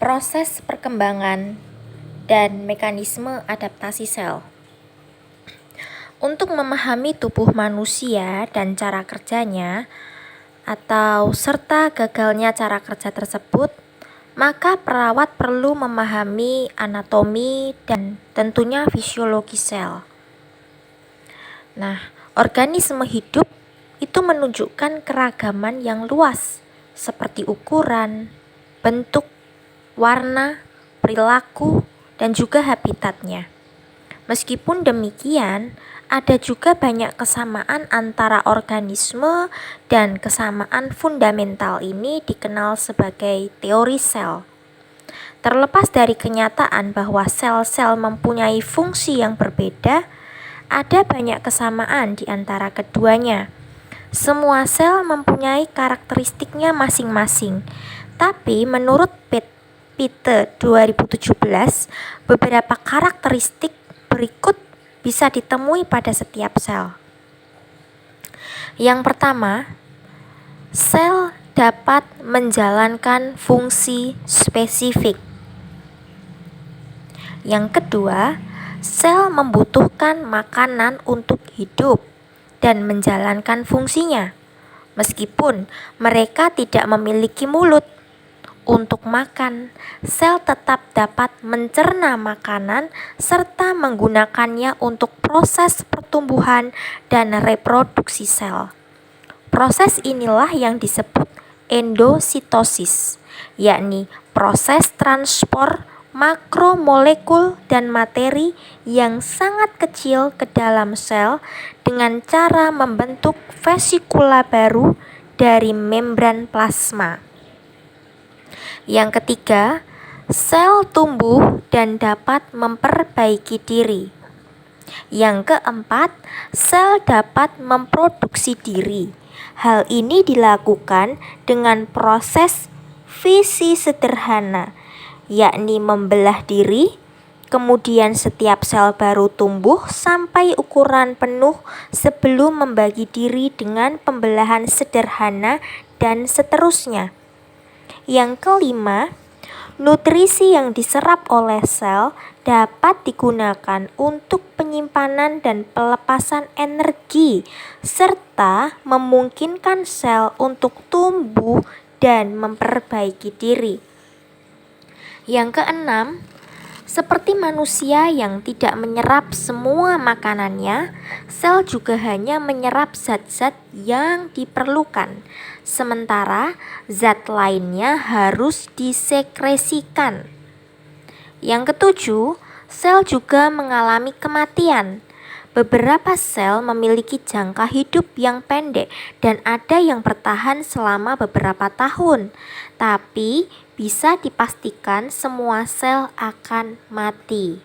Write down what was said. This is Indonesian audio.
Proses perkembangan dan mekanisme adaptasi sel. Untuk memahami tubuh manusia dan cara kerjanya, atau serta gagalnya cara kerja tersebut, maka perawat perlu memahami anatomi dan tentunya fisiologi sel. Nah, organisme hidup itu menunjukkan keragaman yang luas, seperti ukuran, bentuk, warna, perilaku, dan juga habitatnya. Meskipun demikian, ada juga banyak kesamaan antara organisme dan kesamaan fundamental ini dikenal sebagai teori sel. Terlepas dari kenyataan bahwa sel-sel mempunyai fungsi yang berbeda, ada banyak kesamaan di antara keduanya. Semua sel mempunyai karakteristiknya masing-masing, tapi menurut Pitte 2017, beberapa karakteristik berikut bisa ditemui pada setiap sel. Yang pertama, sel dapat menjalankan fungsi spesifik. Yang kedua, sel membutuhkan makanan untuk hidup dan menjalankan fungsinya, meskipun mereka tidak memiliki mulut. Untuk makan, sel tetap dapat mencerna makanan serta menggunakannya untuk proses pertumbuhan dan reproduksi sel. Proses inilah yang disebut endositosis, yakni proses transport makromolekul dan materi yang sangat kecil ke dalam sel dengan cara membentuk vesikula baru dari membran plasma. Yang ketiga, sel tumbuh dan dapat memperbaiki diri. Yang keempat, sel dapat memproduksi diri. Hal ini dilakukan dengan proses fisi sederhana, yakni membelah diri, kemudian setiap sel baru tumbuh sampai ukuran penuh sebelum membagi diri dengan pembelahan sederhana dan seterusnya. Yang kelima, nutrisi yang diserap oleh sel dapat digunakan untuk penyimpanan dan pelepasan energi, serta memungkinkan sel untuk tumbuh dan memperbaiki diri. Yang keenam, seperti manusia yang tidak menyerap semua makanannya, sel juga hanya menyerap zat-zat yang diperlukan, sementara zat lainnya harus disekresikan. Yang ketujuh, sel juga mengalami kematian. Beberapa sel memiliki jangka hidup yang pendek dan ada yang bertahan selama beberapa tahun, tapi bisa dipastikan semua sel akan mati.